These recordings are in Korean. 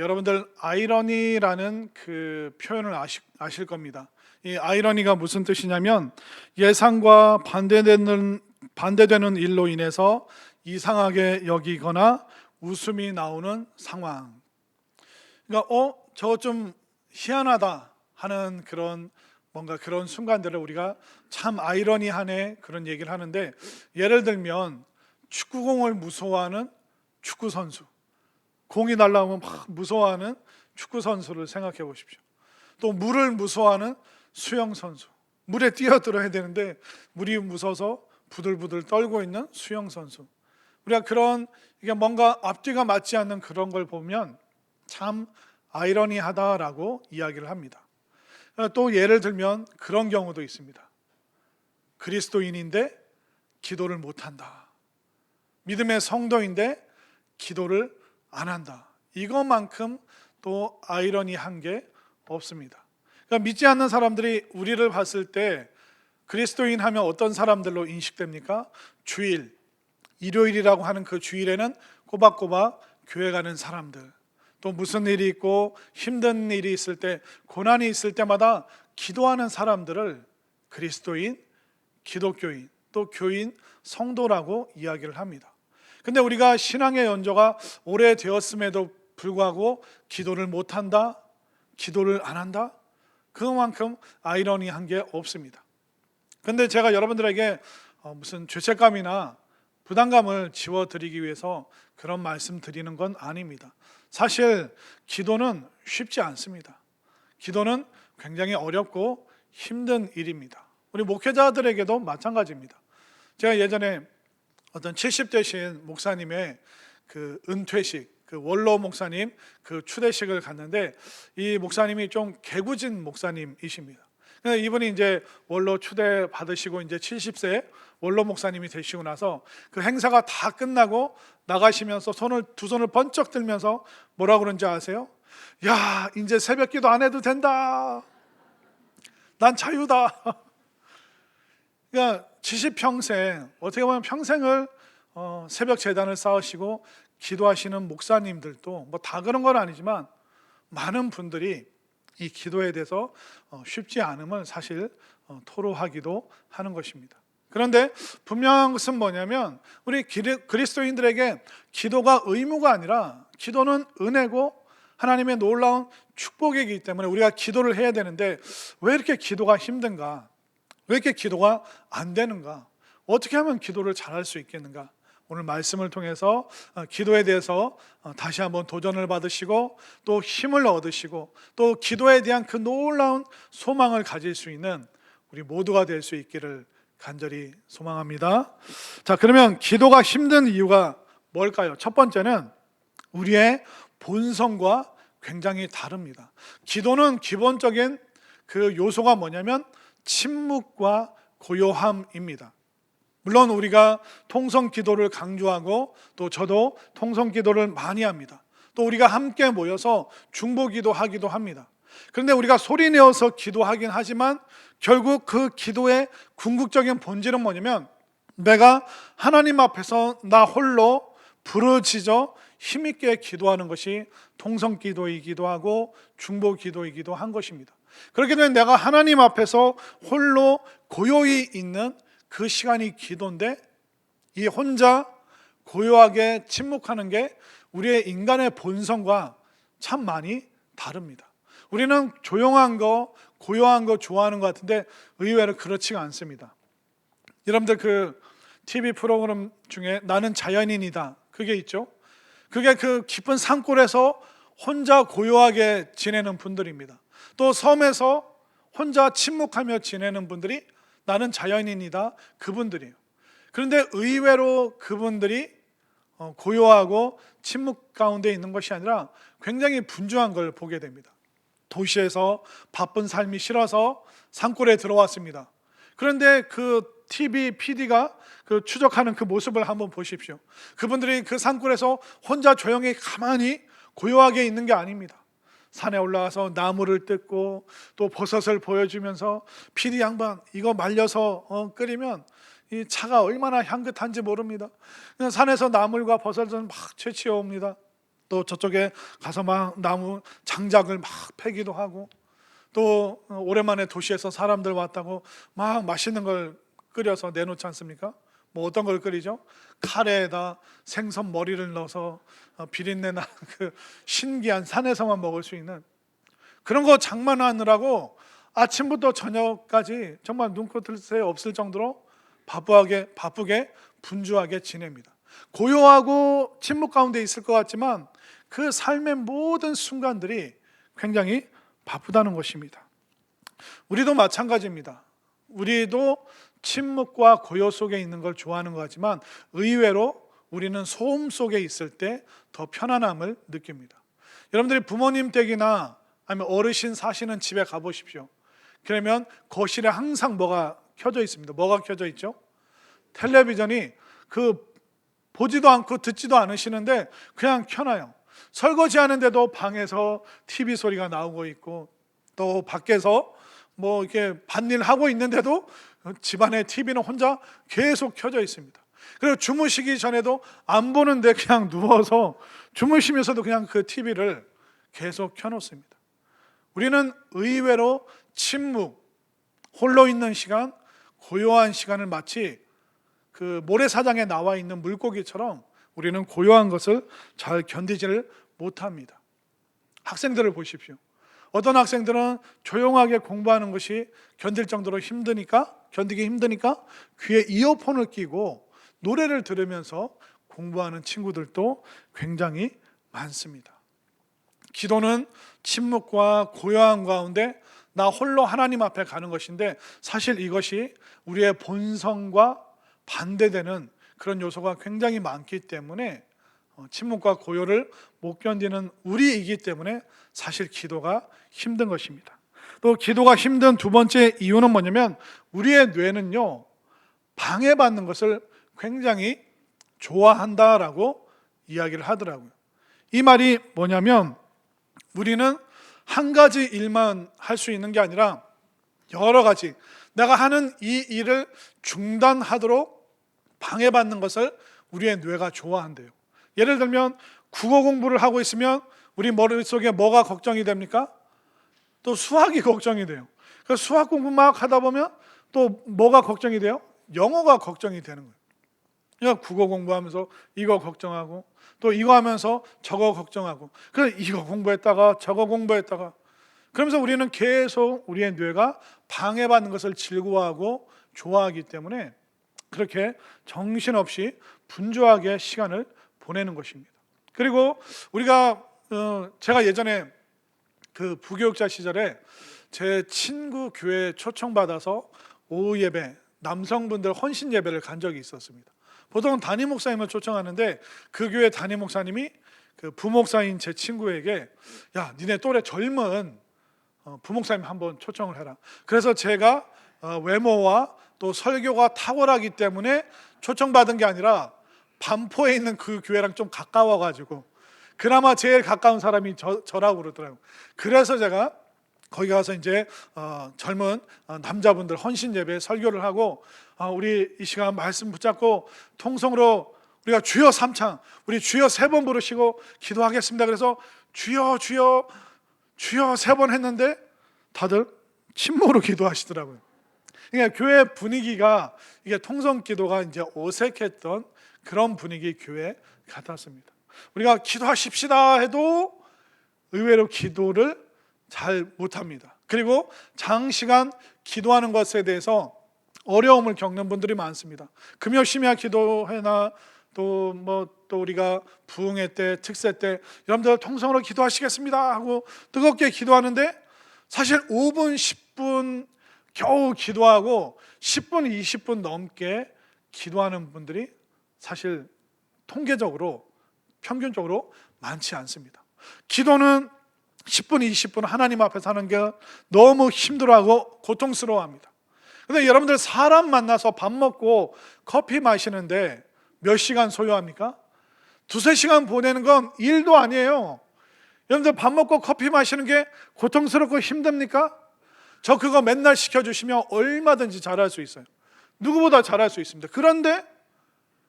여러분들 아이러니라는 그 표현을 아실 겁니다. 이 아이러니가 무슨 뜻이냐면 예상과 반대되는 일로 인해서 이상하게 여기거나 웃음이 나오는 상황. 그러니까 저거 좀 희한하다 하는 그런 뭔가 그런 순간들을 우리가 참 아이러니하네 그런 얘기를 하는데, 예를 들면 축구공을 무서워하는 축구 선수, 공이 날라오면 막 무서워하는 축구 선수를 생각해 보십시오. 또 물을 무서워하는 수영 선수, 물에 뛰어들어야 되는데 물이 무서워서 부들부들 떨고 있는 수영 선수. 우리가 그런 이게 뭔가 앞뒤가 맞지 않는 그런 걸 보면 참 아이러니하다라고 이야기를 합니다. 또 예를 들면 그런 경우도 있습니다. 그리스도인인데 기도를 못한다. 믿음의 성도인데 기도를 안 한다. 이것만큼 또 아이러니한 게 없습니다. 그러니까 믿지 않는 사람들이 우리를 봤을 때 그리스도인 하면 어떤 사람들로 인식됩니까? 주일, 일요일이라고 하는 그 주일에는 꼬박꼬박 교회 가는 사람들, 또 무슨 일이 있고 힘든 일이 있을 때, 고난이 있을 때마다 기도하는 사람들을 그리스도인, 기독교인, 또 교인, 성도라고 이야기를 합니다. 근데 우리가 신앙의 연조가 오래되었음에도 불구하고 기도를 못한다, 기도를 안 한다? 그만큼 아이러니한 게 없습니다. 근데 제가 여러분들에게 무슨 죄책감이나 부담감을 지워드리기 위해서 그런 말씀 드리는 건 아닙니다. 사실 기도는 쉽지 않습니다. 기도는 굉장히 어렵고 힘든 일입니다. 우리 목회자들에게도 마찬가지입니다. 제가 예전에 어떤 70대신 목사님의 그 은퇴식, 그 원로 목사님 그 추대식을 갔는데, 이 목사님이 좀 개구진 목사님이십니다. 이분이 이제 원로 추대 받으시고 이제 70세 원로 목사님이 되시고 나서 그 행사가 다 끝나고 나가시면서 두 손을 번쩍 들면서 뭐라 그런지 아세요? 야, 이제 새벽기도 안 해도 된다. 난 자유다. 그러니까 70평생, 어떻게 보면 평생을 새벽 제단을 쌓으시고 기도하시는 목사님들도 뭐 다 그런 건 아니지만 많은 분들이 이 기도에 대해서 쉽지 않음을 사실 토로하기도 하는 것입니다. 그런데 분명한 것은 뭐냐면 우리 그리스도인들에게 기도가 의무가 아니라 기도는 은혜고 하나님의 놀라운 축복이기 때문에 우리가 기도를 해야 되는데, 왜 이렇게 기도가 힘든가? 왜 이렇게 기도가 안 되는가? 어떻게 하면 기도를 잘할 수 있겠는가? 오늘 말씀을 통해서 기도에 대해서 다시 한번 도전을 받으시고 또 힘을 얻으시고 또 기도에 대한 그 놀라운 소망을 가질 수 있는 우리 모두가 될 수 있기를 간절히 소망합니다. 자, 그러면 기도가 힘든 이유가 뭘까요? 첫 번째는 우리의 본성과 굉장히 다릅니다. 기도는 기본적인 그 요소가 뭐냐면 침묵과 고요함입니다. 물론 우리가 통성 기도를 강조하고 또 저도 통성 기도를 많이 합니다. 또 우리가 함께 모여서 중보 기도하기도 합니다. 그런데 우리가 소리 내어서 기도하긴 하지만 결국 그 기도의 궁극적인 본질은 뭐냐면 내가 하나님 앞에서 나 홀로 부르짖어 힘있게 기도하는 것이 통성 기도이기도 하고 중보 기도이기도 한 것입니다. 그렇게 되면 내가 하나님 앞에서 홀로 고요히 있는 그 시간이 기도인데, 이 혼자 고요하게 침묵하는 게 우리의 인간의 본성과 참 많이 다릅니다. 우리는 조용한 거, 고요한 거 좋아하는 것 같은데 의외로 그렇지가 않습니다. 여러분들 그 TV 프로그램 중에 나는 자연인이다, 그게 있죠. 그게 그 깊은 산골에서 혼자 고요하게 지내는 분들입니다. 또 섬에서 혼자 침묵하며 지내는 분들이 나는 자연인이다, 그분들이에요. 그런데 의외로 그분들이 고요하고 침묵 가운데 있는 것이 아니라 굉장히 분주한 걸 보게 됩니다. 도시에서 바쁜 삶이 싫어서 산골에 들어왔습니다. 그런데 그 TV PD가 그 추적하는 그 모습을 한번 보십시오. 그분들이 그 산골에서 혼자 조용히 가만히 고요하게 있는 게 아닙니다. 산에 올라가서 나무를 뜯고 또 버섯을 보여주면서 PD 양반 이거 말려서 끓이면 이 차가 얼마나 향긋한지 모릅니다. 그냥 산에서 나물과 버섯을 막 채취해 옵니다. 또 저쪽에 가서 막 나무 장작을 막 패기도 하고, 또 오랜만에 도시에서 사람들 왔다고 막 맛있는 걸 끓여서 내놓지 않습니까? 뭐 어떤 걸 끓이죠? 카레에다 생선 머리를 넣어서 비린내 나는 그 신기한, 산에서만 먹을 수 있는 그런 거 장만하느라고 아침부터 저녁까지 정말 눈코 뜰 새 없을 정도로 바쁘게 분주하게 지냅니다. 고요하고 침묵 가운데 있을 것 같지만 그 삶의 모든 순간들이 굉장히 바쁘다는 것입니다. 우리도 마찬가지입니다. 우리도 침묵과 고요 속에 있는 걸 좋아하는 것 같지만 의외로 우리는 소음 속에 있을 때 더 편안함을 느낍니다. 여러분들이 부모님 댁이나 아니면 어르신 사시는 집에 가보십시오. 그러면 거실에 항상 뭐가 켜져 있습니다. 뭐가 켜져 있죠? 텔레비전이 보지도 않고 듣지도 않으시는데 그냥 켜놔요. 설거지 하는데도 방에서 TV 소리가 나오고 있고, 또 밖에서 뭐 이렇게 밭일 하고 있는데도 집안의 TV는 혼자 계속 켜져 있습니다. 그리고 주무시기 전에도 안 보는데 그냥 누워서 주무시면서도 그냥 그 TV를 계속 켜놓습니다. 우리는 의외로 침묵, 홀로 있는 시간, 고요한 시간을 마치 그 모래사장에 나와 있는 물고기처럼 우리는 고요한 것을 잘 견디지를 못합니다. 학생들을 보십시오. 어떤 학생들은 조용하게 공부하는 것이 견디기 힘드니까 귀에 이어폰을 끼고 노래를 들으면서 공부하는 친구들도 굉장히 많습니다. 기도는 침묵과 고요한 가운데 나 홀로 하나님 앞에 가는 것인데, 사실 이것이 우리의 본성과 반대되는 그런 요소가 굉장히 많기 때문에 침묵과 고요를 못 견디는 우리이기 때문에 사실 기도가 힘든 것입니다. 또 기도가 힘든 두 번째 이유는 뭐냐면, 우리의 뇌는요, 방해받는 것을 굉장히 좋아한다라고 이야기를 하더라고요. 이 말이 뭐냐면, 우리는 한 가지 일만 할 수 있는 게 아니라 여러 가지, 내가 하는 이 일을 중단하도록 방해받는 것을 우리의 뇌가 좋아한대요. 예를 들면 국어 공부를 하고 있으면 우리 머릿속에 뭐가 걱정이 됩니까? 또 수학이 걱정이 돼요. 그래서 수학 공부 막 하다 보면 또 뭐가 걱정이 돼요? 영어가 걱정이 되는 거예요. 그러니까 국어 공부하면서 이거 걱정하고, 또 이거 하면서 저거 걱정하고, 그래서 이거 공부했다가 저거 공부했다가, 그러면서 우리는 계속 우리의 뇌가 방해받는 것을 즐거워하고 좋아하기 때문에 그렇게 정신없이 분주하게 시간을 보내는 것입니다. 그리고 제가 예전에 그 부교육자 시절에 제 친구 교회에 초청받아서 오후 예배, 남성분들 헌신 예배를 간 적이 있었습니다. 보통은 담임 목사님을 초청하는데 그 교회 담임 목사님이 그 부목사인 제 친구에게, 야, 니네 또래 젊은 부목사님 한번 초청을 해라. 그래서 제가 외모와 또 설교가 탁월하기 때문에 초청받은 게 아니라 반포에 있는 그 교회랑 좀 가까워가지고 그나마 제일 가까운 사람이 저라고 그러더라고요. 그래서 제가 거기 가서 이제 젊은 남자분들 헌신 예배 설교를 하고, 우리 이 시간 말씀 붙잡고 통성으로 우리가 주여 3창, 우리 주여 3번 부르시고 기도하겠습니다. 그래서 주여 주여 주여 3번 했는데 다들 침묵으로 기도하시더라고요. 그러니까 교회 분위기가, 이게 통성 기도가 이제 어색했던 그런 분위기 교회 같았습니다. 우리가 기도하십시다 해도 의외로 기도를 잘 못합니다. 그리고 장시간 기도하는 것에 대해서 어려움을 겪는 분들이 많습니다. 금요 심야 기도회나 또 우리가 부흥회 때, 특세 때 여러분들 통성으로 기도하시겠습니다 하고 뜨겁게 기도하는데, 사실 5분 10분 겨우 기도하고 10분 20분 넘게 기도하는 분들이 사실 통계적으로 평균적으로 많지 않습니다. 기도는 10분 20분 하나님 앞에서 하는 게 너무 힘들어하고 고통스러워합니다. 그런데 여러분들 사람 만나서 밥 먹고 커피 마시는데 몇 시간 소요합니까? 2-3시간 보내는 건 일도 아니에요. 여러분들 밥 먹고 커피 마시는 게 고통스럽고 힘듭니까? 저 그거 맨날 시켜주시면 얼마든지 잘할 수 있어요. 누구보다 잘할 수 있습니다. 그런데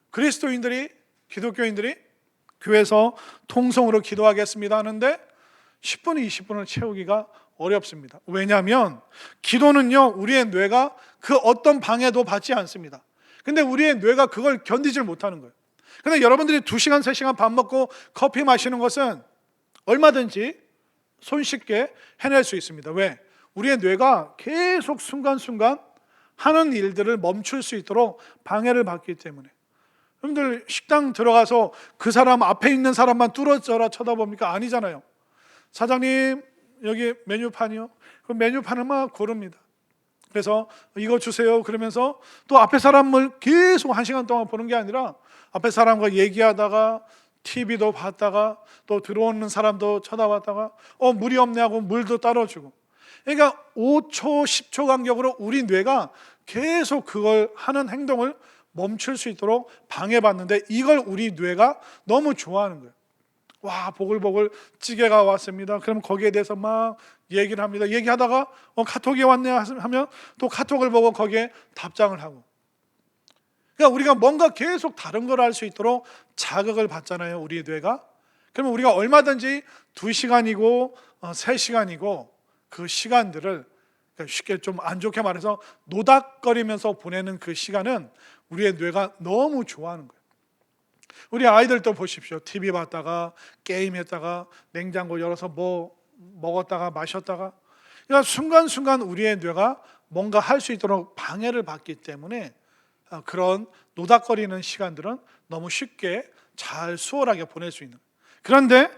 그리스도인들이, 기독교인들이 교회에서 통성으로 기도하겠습니다 하는데 10분, 20분을 채우기가 어렵습니다. 왜냐하면 기도는요, 우리의 뇌가 그 어떤 방해도 받지 않습니다. 근데 우리의 뇌가 그걸 견디질 못하는 거예요. 근데 여러분들이 2시간, 3시간 밥 먹고 커피 마시는 것은 얼마든지 손쉽게 해낼 수 있습니다. 왜? 우리의 뇌가 계속 순간순간 하는 일들을 멈출 수 있도록 방해를 받기 때문에. 여러분들 식당 들어가서 그 사람 앞에 있는 사람만 뚫어져라 쳐다봅니까? 아니잖아요. 사장님 여기 메뉴판이요. 그 메뉴판을 막 고릅니다. 그래서 이거 주세요 그러면서 또 앞에 사람을 계속 1시간 동안 보는 게 아니라 앞에 사람과 얘기하다가 TV도 봤다가 또 들어오는 사람도 쳐다봤다가 물이 없네 하고 물도 따라주고. 그러니까 5초 10초 간격으로 우리 뇌가 계속 그걸 하는 행동을 멈출 수 있도록 방해받는데, 이걸 우리 뇌가 너무 좋아하는 거예요. 와, 보글보글 찌개가 왔습니다. 그럼 거기에 대해서 막 얘기를 합니다. 얘기하다가 카톡이 왔네 하면 또 카톡을 보고 거기에 답장을 하고. 그러니까 우리가 뭔가 계속 다른 걸 할 수 있도록 자극을 받잖아요, 우리 뇌가. 그러면 우리가 얼마든지 2시간이고 3시간이고 그 시간들을, 그러니까 쉽게 좀 안 좋게 말해서 노닥거리면서 보내는 그 시간은 우리의 뇌가 너무 좋아하는 거예요. 우리 아이들도 보십시오. TV 봤다가 게임했다가 냉장고 열어서 뭐 먹었다가 마셨다가, 그러니까 순간순간 우리의 뇌가 뭔가 할 수 있도록 방해를 받기 때문에 그런 노닥거리는 시간들은 너무 쉽게 잘 수월하게 보낼 수 있는. 그런데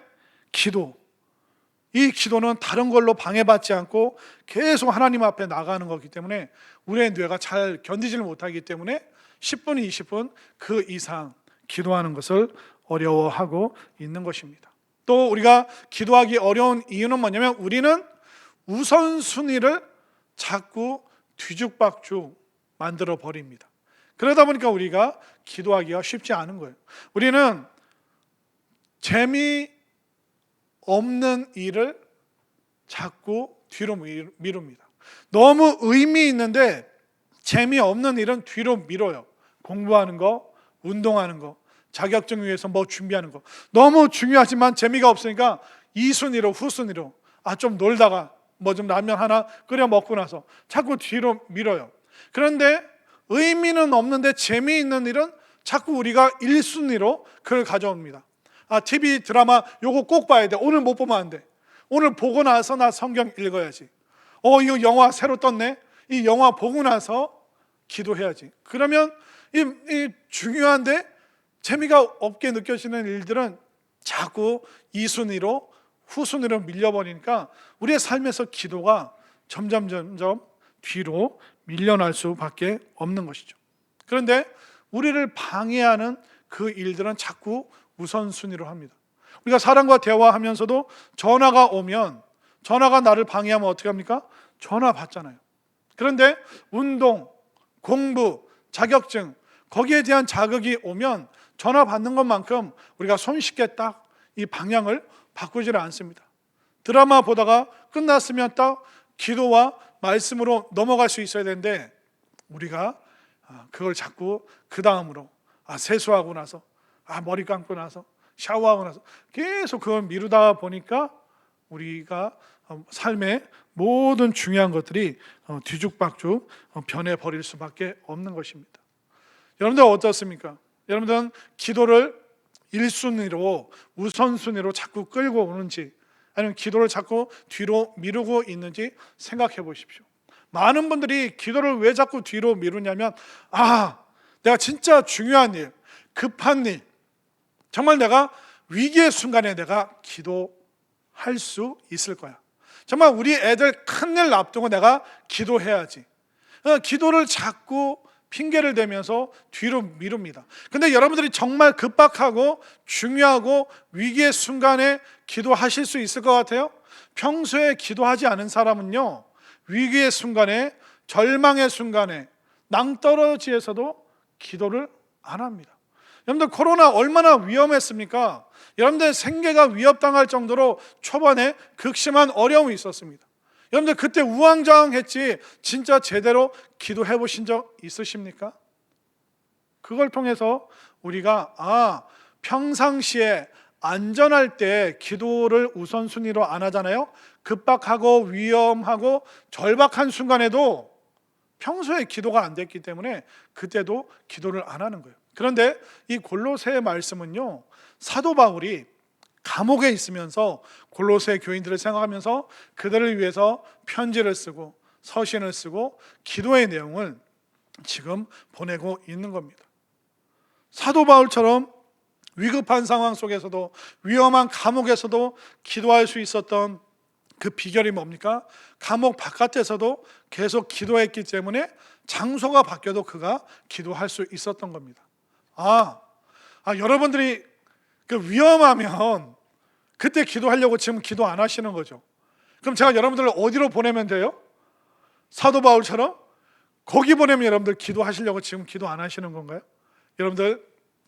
이 기도는 다른 걸로 방해받지 않고 계속 하나님 앞에 나가는 거기 때문에 우리의 뇌가 잘 견디지를 못하기 때문에 10분, 20분 그 이상 기도하는 것을 어려워하고 있는 것입니다. 또 우리가 기도하기 어려운 이유는 뭐냐면 우리는 우선순위를 자꾸 뒤죽박죽 만들어 버립니다. 그러다 보니까 우리가 기도하기가 쉽지 않은 거예요. 우리는 재미없는 일을 자꾸 뒤로 미룹니다. 너무 의미 있는데 재미없는 일은 뒤로 미뤄요. 공부하는 거, 운동하는 거, 자격증 위해서 뭐 준비하는 거 너무 중요하지만 재미가 없으니까 2순위로 후순위로 좀 놀다가 뭐 좀 라면 하나 끓여 먹고 나서 자꾸 뒤로 미뤄요. 그런데 의미는 없는데 재미있는 일은 자꾸 우리가 1순위로 그걸 가져옵니다. TV 드라마 요거 꼭 봐야 돼. 오늘 못 보면 안 돼. 오늘 보고 나서 나 성경 읽어야지. 이거 영화 새로 떴네. 이 영화 보고 나서 기도해야지. 그러면 이 중요한데 재미가 없게 느껴지는 일들은 자꾸 2순위로 후순위로 밀려버리니까 우리의 삶에서 기도가 점점 뒤로 밀려날 수밖에 없는 것이죠. 그런데 우리를 방해하는 그 일들은 자꾸 우선순위로 합니다. 우리가 사람과 대화하면서도 전화가 오면, 전화가 나를 방해하면 어떻게 합니까? 전화 받잖아요. 그런데 운동, 공부, 자격증 거기에 대한 자극이 오면 전화 받는 것만큼 우리가 손쉽게 딱 이 방향을 바꾸지를 않습니다. 드라마 보다가 끝났으면 딱 기도와 말씀으로 넘어갈 수 있어야 되는데 우리가 그걸 자꾸 그 다음으로 세수하고 나서 머리 감고 나서 샤워하고 나서 계속 그걸 미루다 보니까 우리가 삶의 모든 중요한 것들이 뒤죽박죽 변해버릴 수밖에 없는 것입니다. 여러분들 어떻습니까? 여러분들은 기도를 1순위로 우선순위로 자꾸 끌고 오는지 아니면 기도를 자꾸 뒤로 미루고 있는지 생각해 보십시오. 많은 분들이 기도를 왜 자꾸 뒤로 미루냐면 내가 진짜 중요한 일, 급한 일, 정말 내가 위기의 순간에 내가 기도할 수 있을 거야. 정말 우리 애들 큰일 앞두고 내가 기도해야지. 기도를 자꾸 핑계를 대면서 뒤로 미룹니다. 근데 여러분들이 정말 급박하고 중요하고 위기의 순간에 기도하실 수 있을 것 같아요? 평소에 기도하지 않은 사람은요, 위기의 순간에, 절망의 순간에, 낭떠러지에서도 기도를 안 합니다. 여러분들 코로나 얼마나 위험했습니까? 여러분들 생계가 위협당할 정도로 초반에 극심한 어려움이 있었습니다. 여러분들 그때 우왕좌왕했지 진짜 제대로 기도해 보신 적 있으십니까? 그걸 통해서 우리가 평상시에 안전할 때 기도를 우선순위로 안 하잖아요. 급박하고 위험하고 절박한 순간에도 평소에 기도가 안 됐기 때문에 그때도 기도를 안 하는 거예요. 그런데 이 골로새의 말씀은요, 사도 바울이 감옥에 있으면서 골로새 교인들을 생각하면서 그들을 위해서 편지를 쓰고 서신을 쓰고 기도의 내용을 지금 보내고 있는 겁니다. 사도 바울처럼 위급한 상황 속에서도 위험한 감옥에서도 기도할 수 있었던 그 비결이 뭡니까? 감옥 바깥에서도 계속 기도했기 때문에 장소가 바뀌어도 그가 기도할 수 있었던 겁니다. 여러분들이 그 위험하면 그때 기도하려고 지금 기도 안 하시는 거죠. 그럼 제가 여러분들을 어디로 보내면 돼요? 사도 바울처럼 거기 보내면 여러분들 기도하시려고 지금 기도 안 하시는 건가요? 여러분들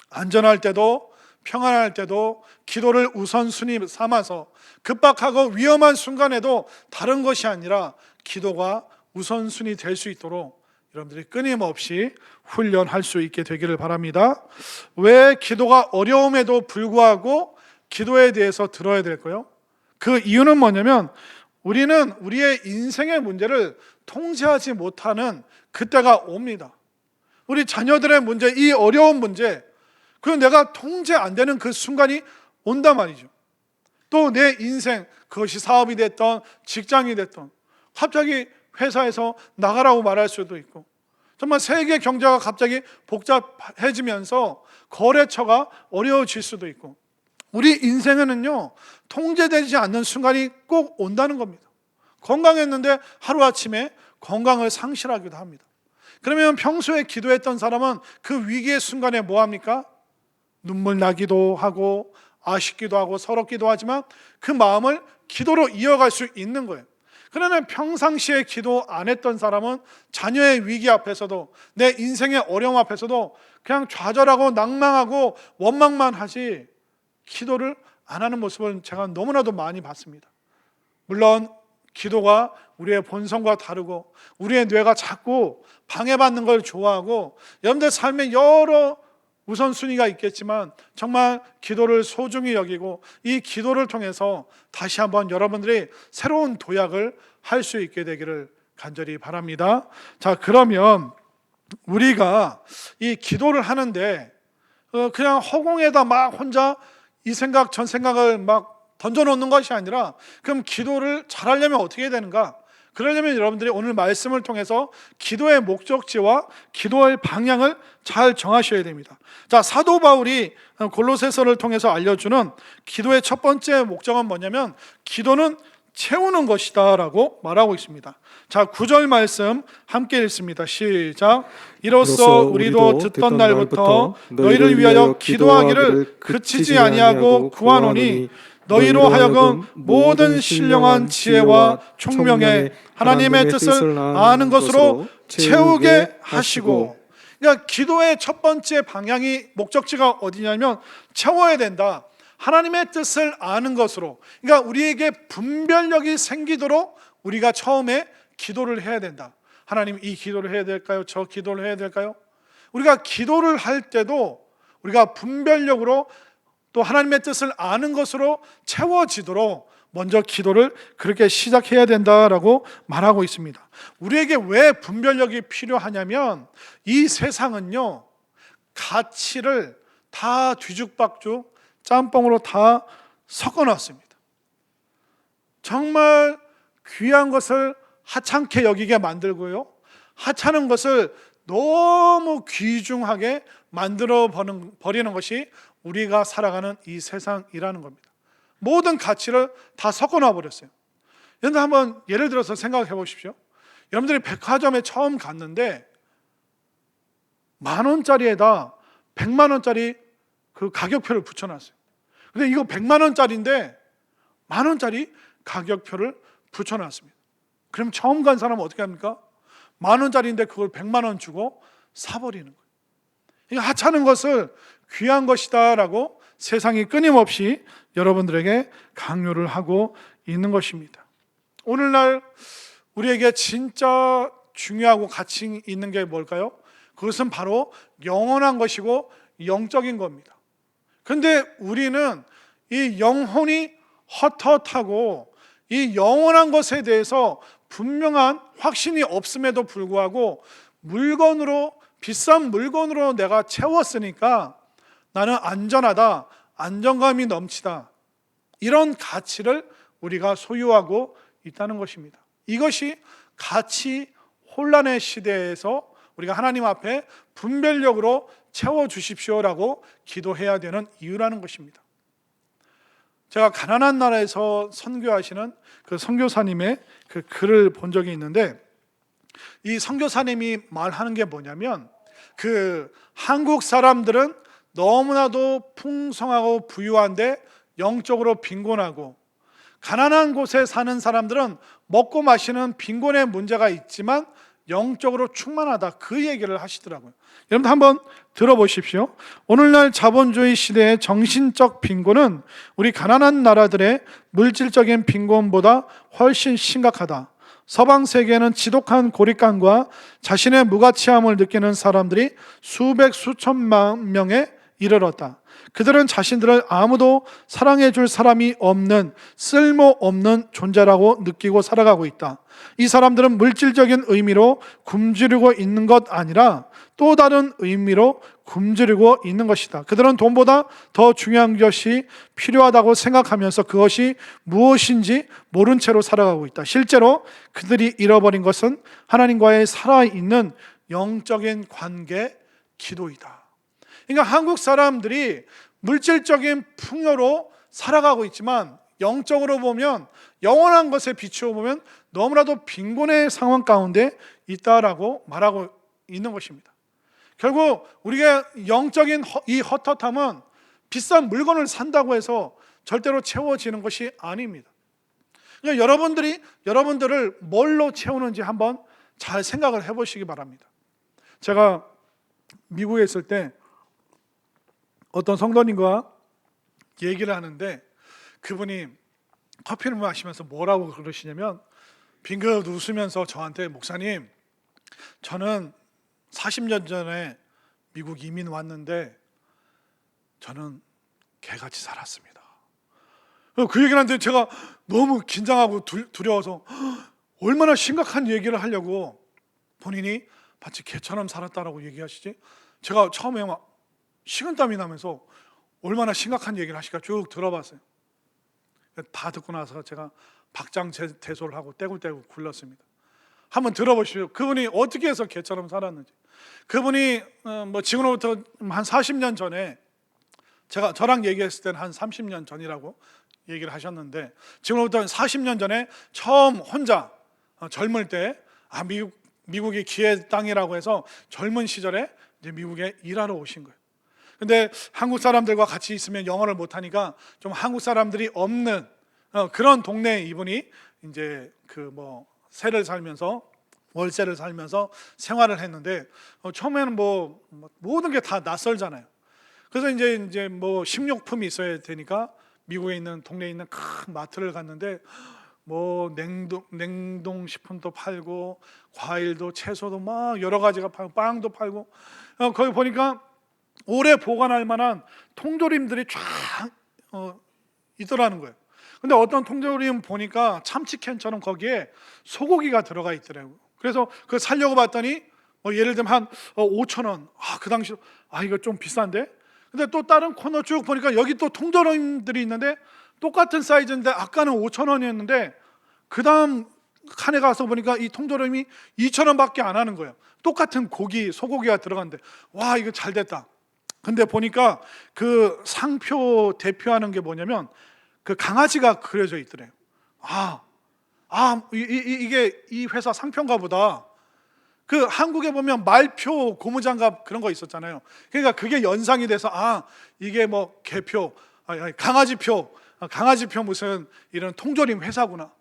안전할 때도 평안할 때도 기도를 우선순위 삼아서 급박하고 위험한 순간에도 다른 것이 아니라 기도가 우선순위 될 수 있도록 여러분들이 끊임없이 훈련할 수 있게 되기를 바랍니다. 왜 기도가 어려움에도 불구하고 기도에 대해서 들어야 될까요? 그 이유는 뭐냐면 우리는 우리의 인생의 문제를 통제하지 못하는 그때가 옵니다. 우리 자녀들의 문제, 이 어려운 문제, 그건 내가 통제 안 되는 그 순간이 온단 말이죠. 또 내 인생, 그것이 사업이 됐던 직장이 됐던 갑자기 회사에서 나가라고 말할 수도 있고 정말 세계 경제가 갑자기 복잡해지면서 거래처가 어려워질 수도 있고 우리 인생에는요 통제되지 않는 순간이 꼭 온다는 겁니다. 건강했는데 하루아침에 건강을 상실하기도 합니다. 그러면 평소에 기도했던 사람은 그 위기의 순간에 뭐합니까? 눈물 나기도 하고 아쉽기도 하고 서럽기도 하지만 그 마음을 기도로 이어갈 수 있는 거예요. 그러면 평상시에 기도 안 했던 사람은 자녀의 위기 앞에서도 내 인생의 어려움 앞에서도 그냥 좌절하고 낭망하고 원망만 하지 기도를 안 하는 모습을 제가 너무나도 많이 봤습니다. 물론 기도가 우리의 본성과 다르고 우리의 뇌가 자꾸 방해받는 걸 좋아하고 여러분들 삶에 여러 우선순위가 있겠지만 정말 기도를 소중히 여기고 이 기도를 통해서 다시 한번 여러분들이 새로운 도약을 할 수 있게 되기를 간절히 바랍니다. 자, 그러면 우리가 이 기도를 하는데 그냥 허공에다 막 혼자 이 생각 전 생각을 막 던져놓는 것이 아니라 그럼 기도를 잘하려면 어떻게 해야 되는가? 그러려면 여러분들이 오늘 말씀을 통해서 기도의 목적지와 기도의 방향을 잘 정하셔야 됩니다. 자, 사도 바울이 골로새서를 통해서 알려주는 기도의 첫 번째 목적은 뭐냐면 기도는 채우는 것이다 라고 말하고 있습니다. 자, 9절 말씀 함께 읽습니다. 시작. 이로써 우리도 듣던 날부터 너희를 위하여 기도하기를 그치지 아니하고 구하노니 너희로 하여금 모든 신령한 지혜와 총명에 하나님의 뜻을 아는 것으로 채우게 하시고. 그러니까 기도의 첫 번째 방향이 목적지가 어디냐면 채워야 된다. 하나님의 뜻을 아는 것으로. 그러니까 우리에게 분별력이 생기도록 우리가 처음에 기도를 해야 된다. 하나님 이 기도를 해야 될까요? 저 기도를 해야 될까요? 우리가 기도를 할 때도 우리가 분별력으로 또 하나님의 뜻을 아는 것으로 채워지도록 먼저 기도를 그렇게 시작해야 된다라고 말하고 있습니다. 우리에게 왜 분별력이 필요하냐면 이 세상은요 가치를 다 뒤죽박죽 짬뽕으로 다 섞어놨습니다. 정말 귀한 것을 하찮게 여기게 만들고요 하찮은 것을 너무 귀중하게 만들어 버리는 것이 우리가 살아가는 이 세상이라는 겁니다. 모든 가치를 다 섞어놔 버렸어요. 여러분 한번 예를 들어서 생각해 보십시오. 여러분들이 백화점에 처음 갔는데 10,000원짜리에다 100만원짜리 그 가격표를 붙여놨어요. 근데 이거 100만원짜리인데 10,000원짜리 가격표를 붙여놨습니다. 그럼 처음 간 사람은 어떻게 합니까? 10,000원짜리인데 그걸 100만원 주고 사버리는 거예요. 이거 하찮은 것을 귀한 것이다 라고 세상이 끊임없이 여러분들에게 강요를 하고 있는 것입니다. 오늘날 우리에게 진짜 중요하고 가치 있는 게 뭘까요? 그것은 바로 영원한 것이고 영적인 겁니다. 근데 우리는 이 영혼이 헛헛하고 이 영원한 것에 대해서 분명한 확신이 없음에도 불구하고 물건으로, 비싼 물건으로 내가 채웠으니까 나는 안전하다, 안정감이 넘치다, 이런 가치를 우리가 소유하고 있다는 것입니다. 이것이 가치 혼란의 시대에서 우리가 하나님 앞에 분별력으로 채워주십시오라고 기도해야 되는 이유라는 것입니다. 제가 가난한 나라에서 선교하시는 그 선교사님의 그 글을 본 적이 있는데, 이 선교사님이 말하는 게 뭐냐면, 그 한국 사람들은 너무나도 풍성하고 부유한데 영적으로 빈곤하고, 가난한 곳에 사는 사람들은 먹고 마시는 빈곤의 문제가 있지만 영적으로 충만하다, 그 얘기를 하시더라고요. 여러분 한번 들어보십시오. 오늘날 자본주의 시대의 정신적 빈곤은 우리 가난한 나라들의 물질적인 빈곤보다 훨씬 심각하다. 서방 세계는 지독한 고립감과 자신의 무가치함을 느끼는 사람들이 수백 수천만 명에 이르렀다. 그들은 자신들을 아무도 사랑해 줄 사람이 없는 쓸모없는 존재라고 느끼고 살아가고 있다. 이 사람들은 물질적인 의미로 굶주리고 있는 것 아니라 또 다른 의미로 굶주리고 있는 것이다. 그들은 돈보다 더 중요한 것이 필요하다고 생각하면서 그것이 무엇인지 모른 채로 살아가고 있다. 실제로 그들이 잃어버린 것은 하나님과의 살아있는 영적인 관계, 기도이다. 그러니까 한국 사람들이 물질적인 풍요로 살아가고 있지만 영적으로 보면, 영원한 것에 비추어 보면 너무나도 빈곤의 상황 가운데 있다라고 말하고 있는 것입니다. 결국 우리가 영적인 이 헛헛함은 비싼 물건을 산다고 해서 절대로 채워지는 것이 아닙니다. 그러니까 여러분들을 뭘로 채우는지 한번 잘 생각을 해보시기 바랍니다. 제가 미국에 있을 때 어떤 성도님과 얘기를 하는데, 그분이 커피를 마시면서 뭐라고 그러시냐면, 빙긋 웃으면서 저한테, 목사님, 저는 40년 전에 미국 이민 왔는데 저는 개같이 살았습니다. 그 얘기를 하는데 제가 너무 긴장하고 두려워서 얼마나 심각한 얘기를 하려고 본인이 마치 개처럼 살았다라고 얘기하시지, 제가 처음에 막 식은땀이 나면서 얼마나 심각한 얘기를 하실까 쭉 들어봤어요. 다 듣고 나서 제가 박장대소를 하고 떼굴떼굴 굴렀습니다. 한번 들어보시죠. 그분이 어떻게 해서 개처럼 살았는지. 그분이 지금으로부터 한 40년 전에, 제가 저랑 얘기했을 때는 한 30년 전이라고 얘기를 하셨는데, 지금으로부터 40년 전에 처음 혼자 젊을 때 미국이 기회 땅이라고 해서 젊은 시절에 이제 미국에 일하러 오신 거예요. 근데 한국 사람들과 같이 있으면 영어를 못하니까 좀 한국 사람들이 없는 그런 동네에 이분이 이제 세를 살면서, 월세를 살면서 생활을 했는데, 처음에는 모든 게 다 낯설잖아요. 그래서 이제 식료품이 있어야 되니까 미국에 있는 동네에 있는 큰 마트를 갔는데 냉동식품도 팔고 과일도 채소도 막 여러 가지가 팔고 빵도 팔고, 거기 보니까 오래 보관할 만한 통조림들이 쫙 있더라는 거예요. 근데 어떤 통조림 보니까 참치캔처럼 거기에 소고기가 들어가 있더라고요. 그래서 그거 살려고 봤더니 예를 들면 한 5,000원. 그 당시 이거 좀 비싼데. 근데 또 다른 코너 쭉 보니까 여기 또 통조림들이 있는데 똑같은 사이즈인데 아까는 5,000원이었는데 그 다음 칸에 가서 보니까 이 통조림이 2,000원밖에 안 하는 거예요. 똑같은 소고기가 들어갔는데, 와, 이거 잘 됐다. 근데 보니까 그 상표 대표하는 게 뭐냐면 그 강아지가 그려져 있더래요. 이게 이 회사 상표인가 보다. 그 한국에 보면 말표, 고무장갑 그런 거 있었잖아요. 그러니까 그게 연상이 돼서 이게 개표, 강아지표 무슨 이런 통조림 회사구나.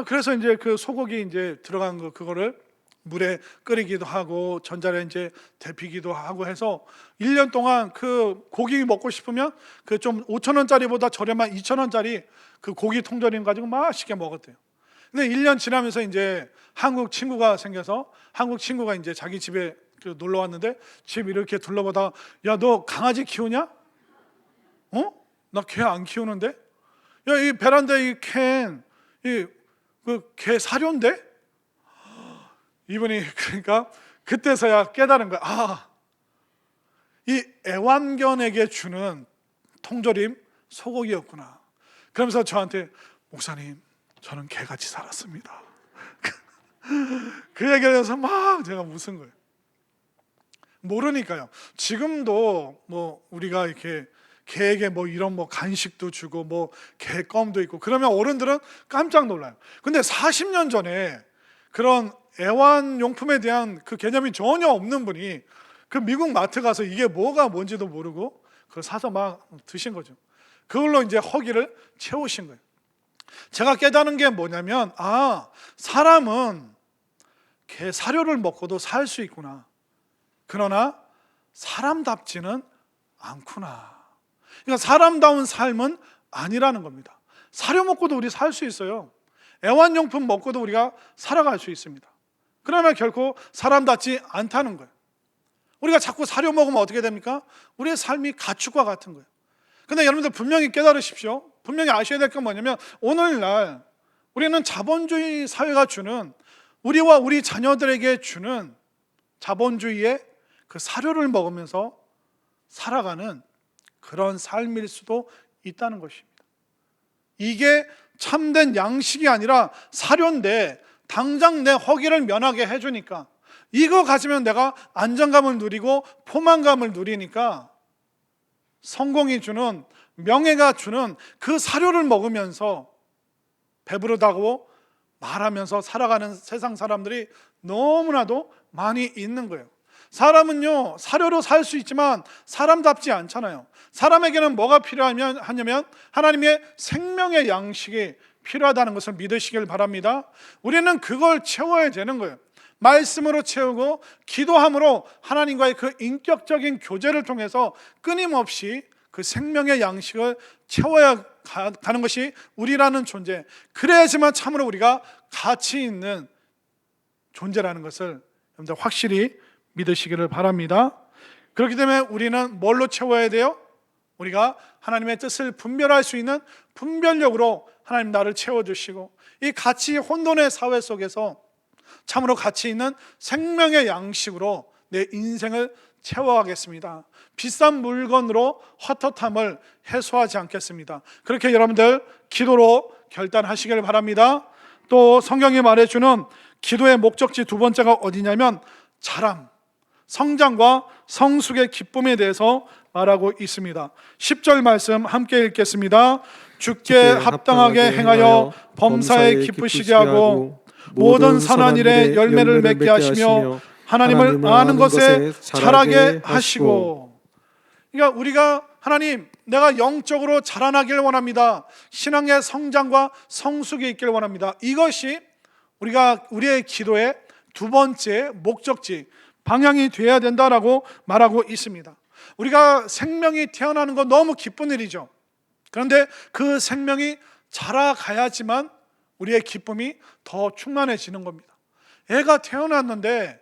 그래서 이제 그 소고기 이제 들어간 그거를 물에 끓이기도 하고 전자레인지에 데피기도 하고 해서 1년 동안 그 고기 먹고 싶으면 그 좀 5,000원짜리보다 저렴한 2,000원짜리 그 고기 통조림 가지고 맛있게 먹었대요. 근데 1년 지나면서 이제 한국 친구가 생겨서, 한국 친구가 이제 자기 집에 놀러 왔는데 집 이렇게 둘러보다가, 야, 너 강아지 키우냐? 나 개 안 키우는데? 야, 이 베란다에 이 캔, 그 개 사료인데? 이분이 그러니까 그때서야 깨달은 거야. 이 애완견에게 주는 통조림 소고기였구나. 그러면서 저한테, 목사님, 저는 개같이 살았습니다. 그 얘기를 해서 막 제가 웃은 거예요. 모르니까요. 지금도 뭐 우리가 이렇게 개에게 뭐 이런 뭐 간식도 주고 뭐 개껌도 있고 그러면 어른들은 깜짝 놀라요. 근데 40년 전에 그런 애완용품에 대한 그 개념이 전혀 없는 분이 그 미국 마트 가서 이게 뭐가 뭔지도 모르고 그걸 사서 막 드신 거죠. 그걸로 이제 허기를 채우신 거예요. 제가 깨닫는 게 뭐냐면, 사람은 개 사료를 먹고도 살 수 있구나. 그러나 사람답지는 않구나. 그러니까 사람다운 삶은 아니라는 겁니다. 사료 먹고도 우리 살 수 있어요. 애완용품 먹고도 우리가 살아갈 수 있습니다. 그러나 결코 사람답지 않다는 거예요. 우리가 자꾸 사료 먹으면 어떻게 됩니까? 우리의 삶이 가축과 같은 거예요. 근데 여러분들 분명히 깨달으십시오. 분명히 아셔야 될 건 뭐냐면, 오늘날 우리는 자본주의 사회가 주는, 우리와 우리 자녀들에게 주는 자본주의의 그 사료를 먹으면서 살아가는 그런 삶일 수도 있다는 것입니다. 이게 참된 양식이 아니라 사료인데 당장 내 허기를 면하게 해주니까, 이거 가지면 내가 안정감을 누리고 포만감을 누리니까 성공이 주는, 명예가 주는 그 사료를 먹으면서 배부르다고 말하면서 살아가는 세상 사람들이 너무나도 많이 있는 거예요. 사람은요, 사료로 살 수 있지만 사람답지 않잖아요. 사람에게는 뭐가 필요하냐면 하나님의 생명의 양식이 필요하다는 것을 믿으시길 바랍니다. 우리는 그걸 채워야 되는 거예요. 말씀으로 채우고 기도함으로 하나님과의 그 인격적인 교제를 통해서 끊임없이 그 생명의 양식을 채워야 가는 것이 우리라는 존재, 그래야지만 참으로 우리가 가치 있는 존재라는 것을 여러분들 확실히 믿으시기를 바랍니다. 그렇기 때문에 우리는 뭘로 채워야 돼요? 우리가 하나님의 뜻을 분별할 수 있는 분별력으로 하나님 나를 채워주시고, 이 가치 혼돈의 사회 속에서 참으로 가치 있는 생명의 양식으로 내 인생을 채워가겠습니다. 비싼 물건으로 헛헛함을 해소하지 않겠습니다. 그렇게 여러분들 기도로 결단하시길 바랍니다. 또 성경이 말해주는 기도의 목적지 두 번째가 어디냐면 자람, 성장과 성숙의 기쁨에 대해서 말하고 있습니다. 10절 말씀 함께 읽겠습니다. 주께 합당하게 행하여 범사에 기쁘시게 하고 모든 선한 일에 열매를 맺게 하시며 하나님을 아는 것에 자라게 하시고. 그러니까 우리가 하나님, 내가 영적으로 자라나길 원합니다. 신앙의 성장과 성숙이 있길 원합니다. 이것이 우리의 기도의 두 번째 목적지, 방향이 되어야 된다라고 말하고 있습니다. 우리가 생명이 태어나는 건 너무 기쁜 일이죠. 그런데 그 생명이 자라가야지만 우리의 기쁨이 더 충만해지는 겁니다. 애가 태어났는데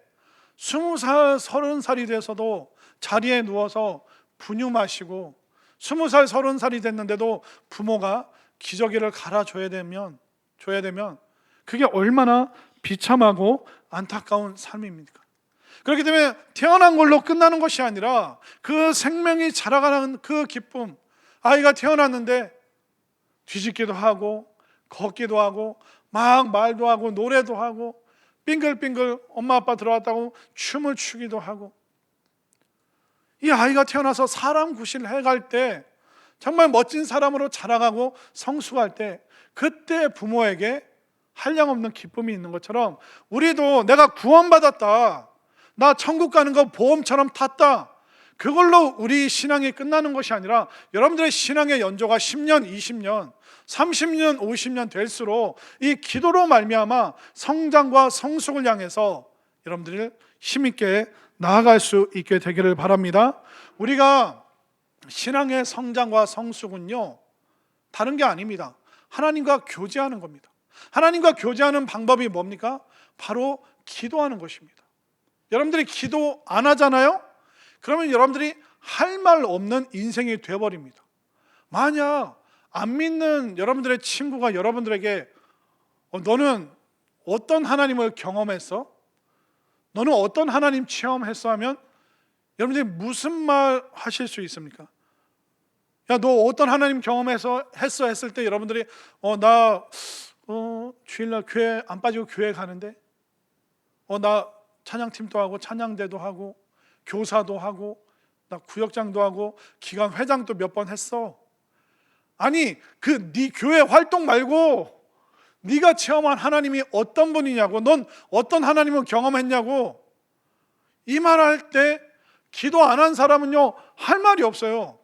20살, 30살이 돼서도 자리에 누워서 분유 마시고 20살, 30살이 됐는데도 부모가 기저귀를 갈아줘야 되면 그게 얼마나 비참하고 안타까운 삶입니까? 그렇기 때문에 태어난 걸로 끝나는 것이 아니라 그 생명이 자라가는 그 기쁨, 아이가 태어났는데 뒤집기도 하고 걷기도 하고 막 말도 하고 노래도 하고 빙글빙글 엄마 아빠 들어왔다고 춤을 추기도 하고, 이 아이가 태어나서 사람 구실 해갈 때 정말 멋진 사람으로 자라가고 성숙할 때, 그때 부모에게 한량없는 기쁨이 있는 것처럼 우리도 내가 구원받았다, 나 천국 가는 거 보험처럼 탔다, 그걸로 우리 신앙이 끝나는 것이 아니라 여러분들의 신앙의 연조가 10년, 20년, 30년, 50년 될수록 이 기도로 말미암아 성장과 성숙을 향해서 여러분들이 힘있게 나아갈 수 있게 되기를 바랍니다. 우리가 신앙의 성장과 성숙은요, 다른 게 아닙니다. 하나님과 교제하는 겁니다. 하나님과 교제하는 방법이 뭡니까? 바로 기도하는 것입니다. 여러분들이 기도 안 하잖아요? 그러면 여러분들이 할 말 없는 인생이 되어버립니다. 만약 안 믿는 여러분들의 친구가 여러분들에게 너는 어떤 하나님을 경험했어? 너는 어떤 하나님 체험했어? 하면 여러분들이 무슨 말 하실 수 있습니까? 야, 너 어떤 하나님 경험해서 했어? 했을 때 여러분들이 나 주일날 교회 안 빠지고 교회 가는데 나 찬양팀도 하고 찬양대도 하고 교사도 하고 나 구역장도 하고 기관 회장도 몇 번 했어. 아니 네 교회 활동 말고 네가 체험한 하나님이 어떤 분이냐고, 넌 어떤 하나님을 경험했냐고. 이 말할 때 기도 안 한 사람은요 할 말이 없어요.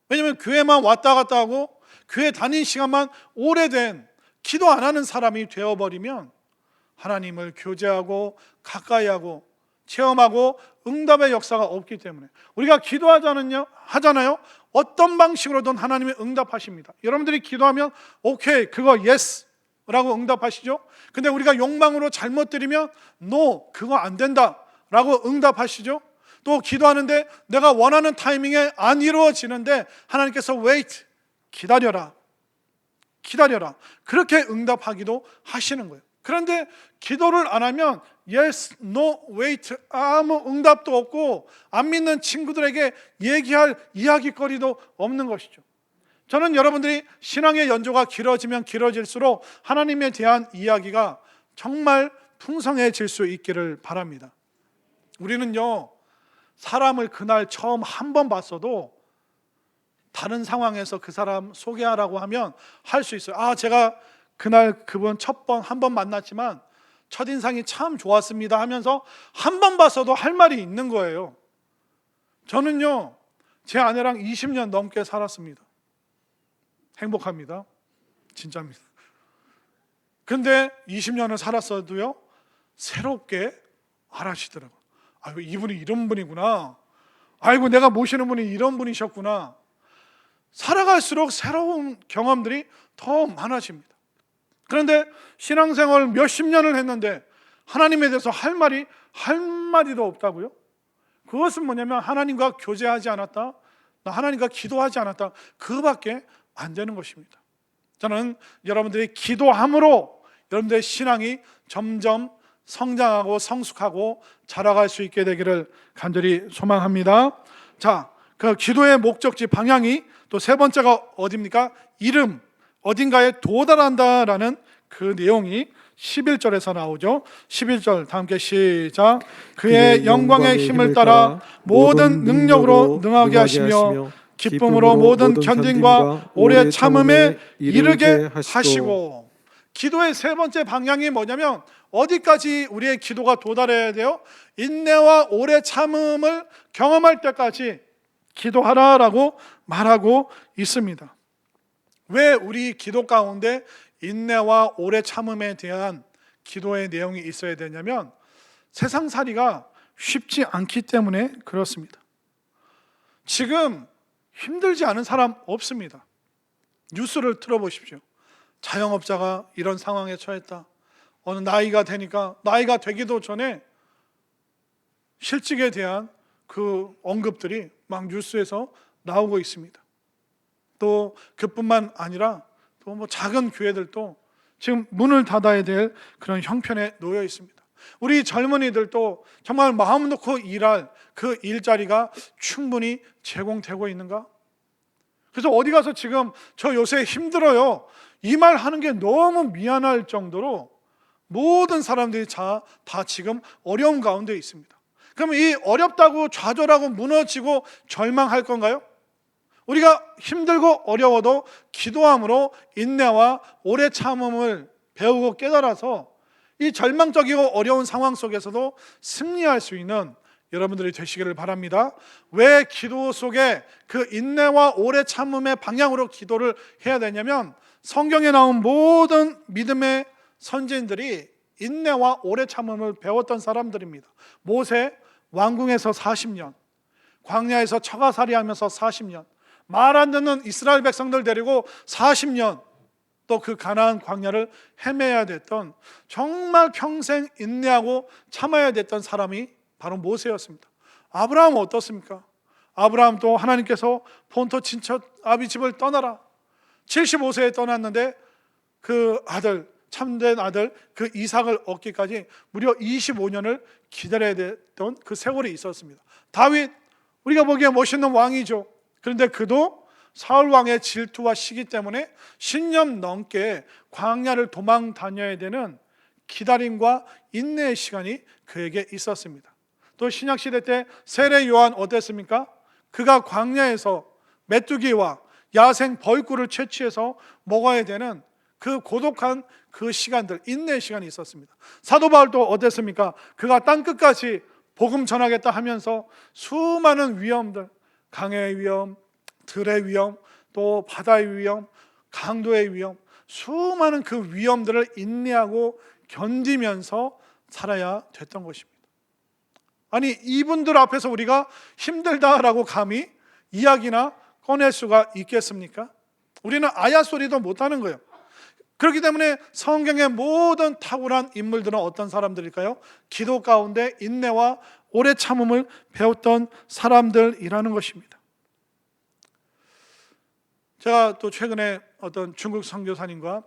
왜냐하면 교회만 왔다 갔다 하고 교회 다닌 시간만 오래된 기도 안 하는 사람이 되어버리면 하나님을 교제하고 가까이하고 체험하고 응답의 역사가 없기 때문에 우리가 하잖아요. 어떤 방식으로든 하나님이 응답하십니다. 여러분들이 기도하면 오케이, 그거 예스 라고 응답하시죠. 근데 우리가 욕망으로 잘못 드리면 노, 그거 안 된다 라고 응답하시죠. 또 기도하는데 내가 원하는 타이밍에 안 이루어지는데 하나님께서 wait, 기다려라 그렇게 응답하기도 하시는 거예요. 그런데 기도를 안 하면 yes, no, wait 아무 응답도 없고 안 믿는 친구들에게 얘기할 이야기거리도 없는 것이죠. 저는 여러분들이 신앙의 연조가 길어지면 길어질수록 하나님에 대한 이야기가 정말 풍성해질 수 있기를 바랍니다. 우리는요 사람을 그날 처음 한 번 봤어도 다른 상황에서 그 사람 소개하라고 하면 할 수 있어요. 제가 그날 그분 한 번 만났지만 첫인상이 참 좋았습니다 하면서 한 번 봤어도 할 말이 있는 거예요. 저는요 제 아내랑 20년 넘게 살았습니다. 행복합니다. 진짜입니다. 근데 20년을 살았어도요 새롭게 알아시더라고요. 아이고, 이분이 이런 분이구나. 아이고, 내가 모시는 분이 이런 분이셨구나. 살아갈수록 새로운 경험들이 더 많아집니다. 그런데 신앙생활 몇십 년을 했는데 하나님에 대해서 할 말이도 없다고요? 그것은 뭐냐면 하나님과 교제하지 않았다, 하나님과 기도하지 않았다, 그거밖에 안 되는 것입니다. 저는 여러분들이 기도함으로 여러분들의 신앙이 점점 성장하고 성숙하고 자라갈 수 있게 되기를 간절히 소망합니다. 자, 그 기도의 목적지 방향이 또 세 번째가 어디입니까? 이름, 어딘가에 도달한다라는 그 내용이 11절에서 나오죠. 11절 다 함께 시작. 그의 영광의 힘을 따라 모든 능력으로 능하게 하시며 기쁨으로 모든 견딘과 오래 참음에 이르게 하시고. 기도의 세 번째 방향이 뭐냐면 어디까지 우리의 기도가 도달해야 돼요? 인내와 오래 참음을 경험할 때까지 기도하라라고 말하고 있습니다. 왜 우리 기도 가운데 인내와 오래 참음에 대한 기도의 내용이 있어야 되냐면 세상살이가 쉽지 않기 때문에 그렇습니다. 지금 힘들지 않은 사람 없습니다. 뉴스를 틀어보십시오. 자영업자가 이런 상황에 처했다. 어느 나이가 되기도 전에 실직에 대한 그 언급들이 막 뉴스에서 나오고 있습니다. 또 그뿐만 아니라 또 뭐 작은 교회들도 지금 문을 닫아야 될 그런 형편에 놓여 있습니다. 우리 젊은이들도 정말 마음 놓고 일할 그 일자리가 충분히 제공되고 있는가? 그래서 어디 가서 지금 저 요새 힘들어요, 이 말 하는 게 너무 미안할 정도로 모든 사람들이 다 지금 어려움 가운데 있습니다. 그럼 이 어렵다고 좌절하고 무너지고 절망할 건가요? 우리가 힘들고 어려워도 기도함으로 인내와 오래 참음을 배우고 깨달아서 이 절망적이고 어려운 상황 속에서도 승리할 수 있는 여러분들이 되시기를 바랍니다. 왜 기도 속에 그 인내와 오래 참음의 방향으로 기도를 해야 되냐면 성경에 나온 모든 믿음의 선진들이 인내와 오래 참음을 배웠던 사람들입니다. 모세 왕궁에서 40년, 광야에서 처가살이 하면서 40년, 말 안 듣는 이스라엘 백성들 데리고 40년 또 그 가나안 광야를 헤매야 됐던, 정말 평생 인내하고 참아야 됐던 사람이 바로 모세였습니다. 아브라함은 어떻습니까? 아브라함도 하나님께서 본토 친척 아비 집을 떠나라. 75세에 떠났는데 그 아들, 참된 아들 그 이삭을 얻기까지 무려 25년을 기다려야 됐던 그 세월이 있었습니다. 다윗, 우리가 보기에 멋있는 왕이죠. 그런데 그도 사울 왕의 질투와 시기 때문에 10년 넘게 광야를 도망 다녀야 되는 기다림과 인내의 시간이 그에게 있었습니다. 또 신약시대 때 세례 요한 어땠습니까? 그가 광야에서 메뚜기와 야생 벌꿀을 채취해서 먹어야 되는 그 고독한 그 시간들, 인내의 시간이 있었습니다. 사도 바울도 어땠습니까? 그가 땅끝까지 복음 전하겠다 하면서 수많은 위험들, 강의 위험, 들의 위험, 또 바다의 위험, 강도의 위험, 수많은 그 위험들을 인내하고 견디면서 살아야 됐던 것입니다. 아니, 이분들 앞에서 우리가 힘들다라고 감히 이야기나 꺼낼 수가 있겠습니까? 우리는 아야 소리도 못하는 거예요. 그렇기 때문에 성경의 모든 탁월한 인물들은 어떤 사람들일까요? 기도 가운데 인내와 오래 참음을 배웠던 사람들이라는 것입니다. 제가 또 최근에 어떤 중국 선교사님과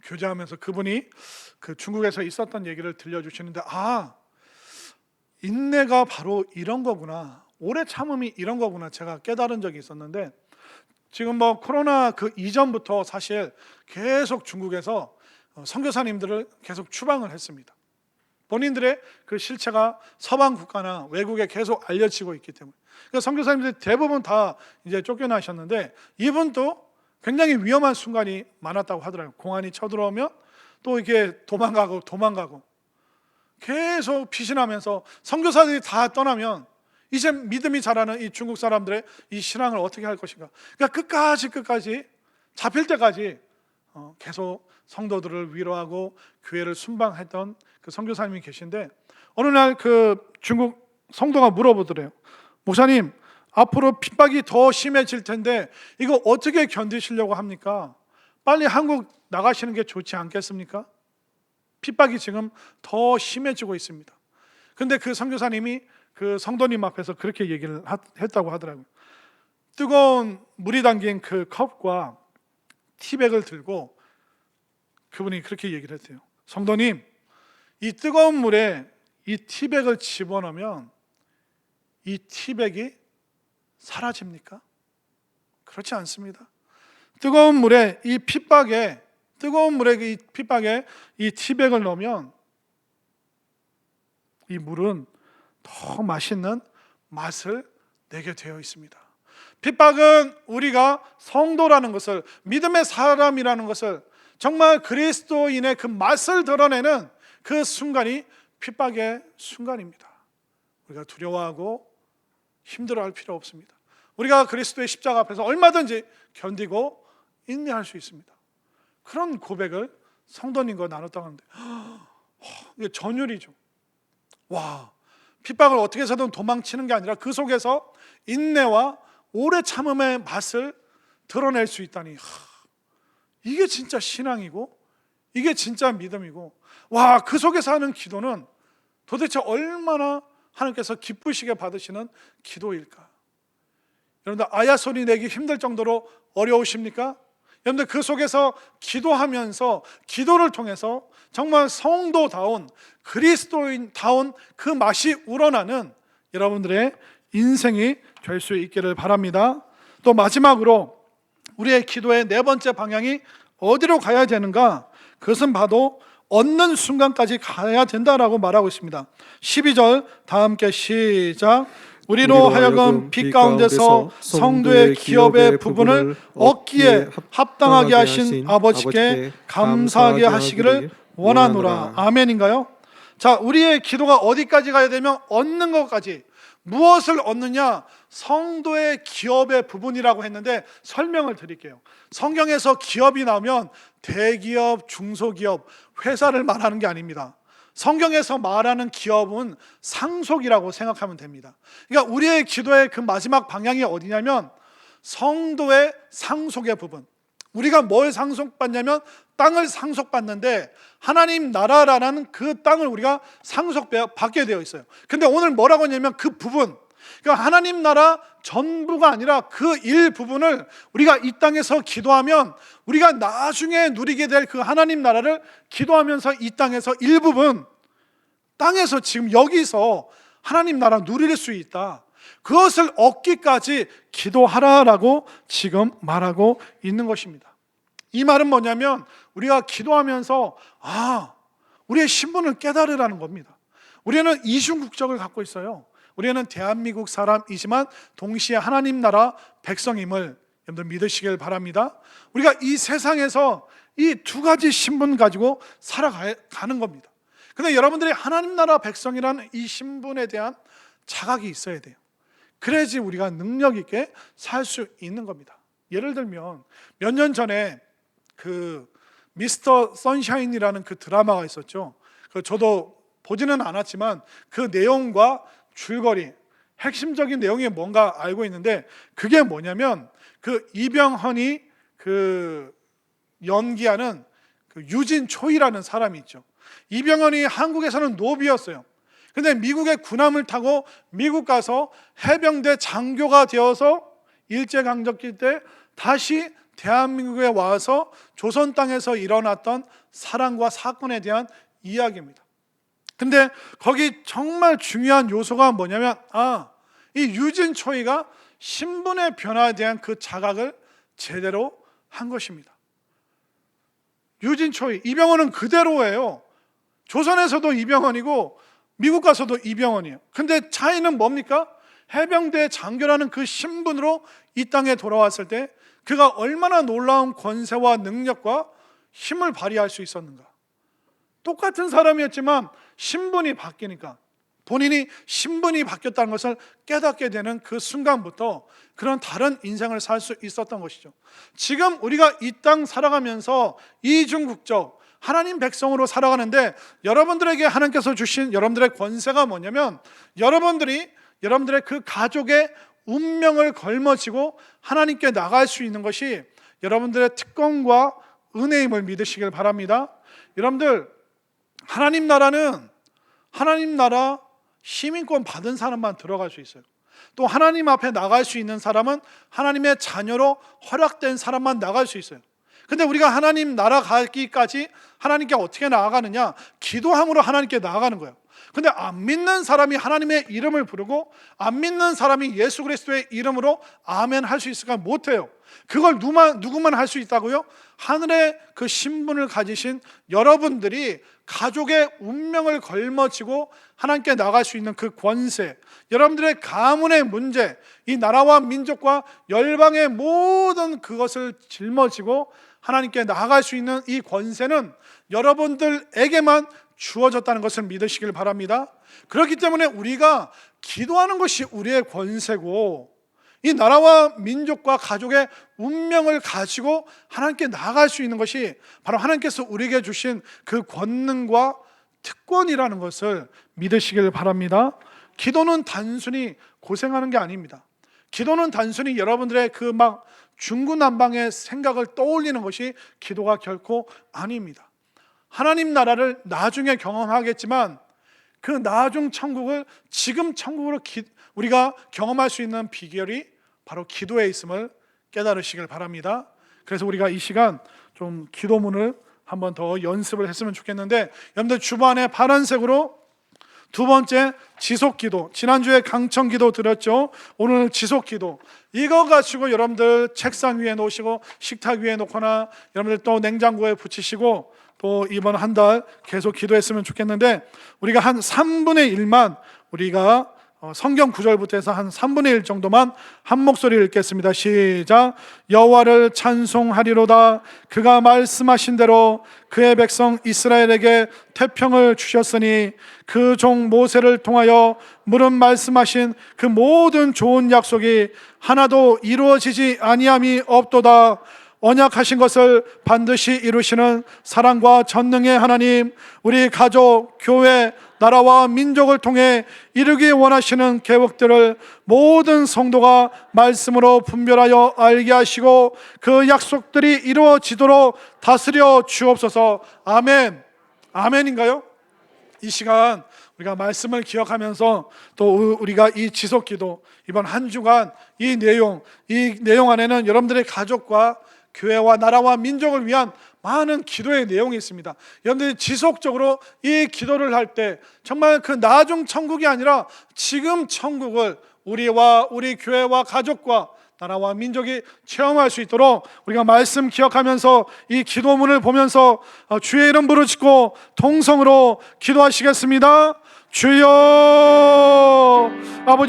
교제하면서 그분이 그 중국에서 있었던 얘기를 들려주시는데, 인내가 바로 이런 거구나, 오래 참음이 이런 거구나 제가 깨달은 적이 있었는데, 지금 뭐 코로나 그 이전부터 사실 계속 중국에서 선교사님들을 계속 추방을 했습니다. 본인들의 그 실체가 서방 국가나 외국에 계속 알려지고 있기 때문에. 그러니까 선교사님들이 대부분 다 이제 쫓겨나셨는데, 이분도 굉장히 위험한 순간이 많았다고 하더라고요. 공안이 쳐들어오면 또 이렇게 도망가고 계속 피신하면서, 선교사들이 다 떠나면 이제 믿음이 자라는 이 중국 사람들의 이 신앙을 어떻게 할 것인가. 그러니까 끝까지 잡힐 때까지 계속 성도들을 위로하고 교회를 순방했던 그 선교사님이 계신데, 어느 날 그 중국 성도가 물어보더래요. 목사님, 앞으로 핍박이 더 심해질 텐데 이거 어떻게 견디시려고 합니까? 빨리 한국 나가시는 게 좋지 않겠습니까? 핍박이 지금 더 심해지고 있습니다. 근데 그 선교사님이 그 성도님 앞에서 그렇게 얘기를 했다고 하더라고요. 뜨거운 물이 담긴 그 컵과 티백을 들고 그분이 그렇게 얘기를 했대요. 성도님, 이 뜨거운 물에 이 티백을 집어넣으면 이 티백이 사라집니까? 그렇지 않습니다. 뜨거운 물에 이 pit박에 이 티백을 넣으면 이 물은 더 맛있는 맛을 내게 되어 있습니다. 핍박은 우리가 성도라는 것을, 믿음의 사람이라는 것을, 정말 그리스도인의 그 맛을 드러내는 그 순간이 핍박의 순간입니다. 우리가 두려워하고 힘들어할 필요 없습니다. 우리가 그리스도의 십자가 앞에서 얼마든지 견디고 인내할 수 있습니다. 그런 고백을 성도님과 나눴다고 하는데, 이게 전율이죠. 와, 핍박을 어떻게 해서든 도망치는 게 아니라 그 속에서 인내와 오래 참음의 맛을 드러낼 수 있다니, 이게 진짜 신앙이고 이게 진짜 믿음이고, 와, 그 속에서 하는 기도는 도대체 얼마나 하나님께서 기쁘시게 받으시는 기도일까? 여러분들, 아야 소리 내기 힘들 정도로 어려우십니까? 여러분들, 그 속에서 기도하면서 기도를 통해서 정말 성도다운, 그리스도인다운 그 맛이 우러나는 여러분들의 인생이 될 수 있기를 바랍니다. 또 마지막으로 우리의 기도의 네 번째 방향이 어디로 가야 되는가? 그것은 바로 얻는 순간까지 가야 된다라고 말하고 있습니다. 12절 다 함께 시작. 우리로 하여금 빛 가운데서 성도의 기업의 부분을 얻기에 합당하게 하신 아버지께 감사하게 하시기를 원하노라. 아멘인가요? 자, 우리의 기도가 어디까지 가야 되면 얻는 것까지. 무엇을 얻느냐? 성도의 기업의 부분이라고 했는데 설명을 드릴게요. 성경에서 기업이 나오면 대기업, 중소기업, 회사를 말하는 게 아닙니다. 성경에서 말하는 기업은 상속이라고 생각하면 됩니다. 그러니까 우리의 기도의 그 마지막 방향이 어디냐면 성도의 상속의 부분. 우리가 뭘 상속받냐면 땅을 상속받는데, 하나님 나라라는 그 땅을 우리가 상속받게 되어 있어요. 근데 오늘 뭐라고 하냐면 그 부분, 그러니까 하나님 나라 전부가 아니라 그 일부분을 우리가 이 땅에서 기도하면 우리가 나중에 누리게 될 그 하나님 나라를 기도하면서 이 땅에서 일부분, 땅에서 지금 여기서 하나님 나라 누릴 수 있다, 그것을 얻기까지 기도하라라고 지금 말하고 있는 것입니다. 이 말은 뭐냐면 우리가 기도하면서 우리의 신분을 깨달으라는 겁니다. 우리는 이중 국적을 갖고 있어요. 우리는 대한민국 사람이지만 동시에 하나님 나라 백성임을 여러분들 믿으시길 바랍니다. 우리가 이 세상에서 이 두 가지 신분 가지고 살아가는 겁니다. 근데 여러분들이 하나님 나라 백성이라는 이 신분에 대한 자각이 있어야 돼요. 그래야지 우리가 능력 있게 살 수 있는 겁니다. 예를 들면 몇 년 전에 그 미스터 선샤인이라는 그 드라마가 있었죠. 저도 보지는 않았지만 그 내용과 줄거리, 핵심적인 내용이 뭔가 알고 있는데, 그게 뭐냐면 그 이병헌이 그 연기하는 그 유진 초이라는 사람이 있죠. 이병헌이 한국에서는 노비였어요. 근데 미국의 군함을 타고 미국 가서 해병대 장교가 되어서 일제강점기 때 다시 대한민국에 와서 조선 땅에서 일어났던 사랑과 사건에 대한 이야기입니다. 근데 거기 정말 중요한 요소가 뭐냐면 이 유진 초이가 신분의 변화에 대한 그 자각을 제대로 한 것입니다. 유진 초이, 이병헌은 그대로예요. 조선에서도 이병헌이고 미국 가서도 이병헌이에요. 근데 차이는 뭡니까? 해병대 장교라는 그 신분으로 이 땅에 돌아왔을 때 그가 얼마나 놀라운 권세와 능력과 힘을 발휘할 수 있었는가. 똑같은 사람이었지만 신분이 바뀌니까, 본인이 신분이 바뀌었다는 것을 깨닫게 되는 그 순간부터 그런 다른 인생을 살 수 있었던 것이죠. 지금 우리가 이 땅 살아가면서 이중국적 하나님 백성으로 살아가는데, 여러분들에게 하나님께서 주신 여러분들의 권세가 뭐냐면 여러분들의 그 가족의 운명을 걸머쥐고 하나님께 나갈 수 있는 것이 여러분들의 특권과 은혜임을 믿으시길 바랍니다. 여러분들, 하나님 나라 시민권 받은 사람만 들어갈 수 있어요. 또 하나님 앞에 나갈 수 있는 사람은 하나님의 자녀로 허락된 사람만 나갈 수 있어요. 근데 우리가 하나님 나라 가기까지 하나님께 어떻게 나아가느냐? 기도함으로 하나님께 나아가는 거예요. 근데 안 믿는 사람이 하나님의 이름을 부르고 안 믿는 사람이 예수 그리스도의 이름으로 아멘 할 수 있을까? 못해요. 그걸 누구만 할 수 있다고요? 하늘의 그 신분을 가지신 여러분들이 가족의 운명을 걸머쥐고 하나님께 나갈 수 있는 그 권세, 여러분들의 가문의 문제, 이 나라와 민족과 열방의 모든 그것을 짊어지고 하나님께 나아갈 수 있는 이 권세는 여러분들에게만 주어졌다는 것을 믿으시길 바랍니다. 그렇기 때문에 우리가 기도하는 것이 우리의 권세고, 이 나라와 민족과 가족의 운명을 가지고 하나님께 나아갈 수 있는 것이 바로 하나님께서 우리에게 주신 그 권능과 특권이라는 것을 믿으시길 바랍니다. 기도는 단순히 고생하는 게 아닙니다. 기도는 단순히 여러분들의 그 막 중구난방의 생각을 떠올리는 것이 기도가 결코 아닙니다. 하나님 나라를 나중에 경험하겠지만 그 나중 천국을 지금 천국으로 우리가 경험할 수 있는 비결이 바로 기도에 있음을 깨달으시길 바랍니다. 그래서 우리가 이 시간 좀 기도문을 한번 더 연습을 했으면 좋겠는데, 여러분들 주변에 파란색으로 두 번째 지속기도, 지난주에 강청기도 드렸죠. 오늘 지속기도, 이거 가지고 여러분들 책상 위에 놓으시고 식탁 위에 놓거나 여러분들 또 냉장고에 붙이시고 또 이번 한 달 계속 기도했으면 좋겠는데, 우리가 한 3분의 1만 우리가 성경 구절부터 해서 한 3분의 1 정도만 한 목소리 읽겠습니다. 시작. 여호와를 찬송하리로다. 그가 말씀하신 대로 그의 백성 이스라엘에게 태평을 주셨으니 그 종 모세를 통하여 물은 말씀하신 그 모든 좋은 약속이 하나도 이루어지지 아니함이 없도다. 언약하신 것을 반드시 이루시는 사랑과 전능의 하나님, 우리 가족, 교회, 나라와 민족을 통해 이루기 원하시는 계획들을 모든 성도가 말씀으로 분별하여 알게 하시고 그 약속들이 이루어지도록 다스려 주옵소서. 아멘. 아멘인가요? 이 시간 우리가 말씀을 기억하면서 또 우리가 이 지속기도 이번 한 주간 이 내용 안에는 여러분들의 가족과 교회와 나라와 민족을 위한 많은 기도의 내용이 있습니다. 여러분들이 지속적으로 이 기도를 할 때 정말 그 나중 천국이 아니라 지금 천국을 우리와 우리 교회와 가족과 나라와 민족이 체험할 수 있도록 우리가 말씀 기억하면서 이 기도문을 보면서 주의 이름 부르짖고 통성으로 기도하시겠습니다. 주여. 아버지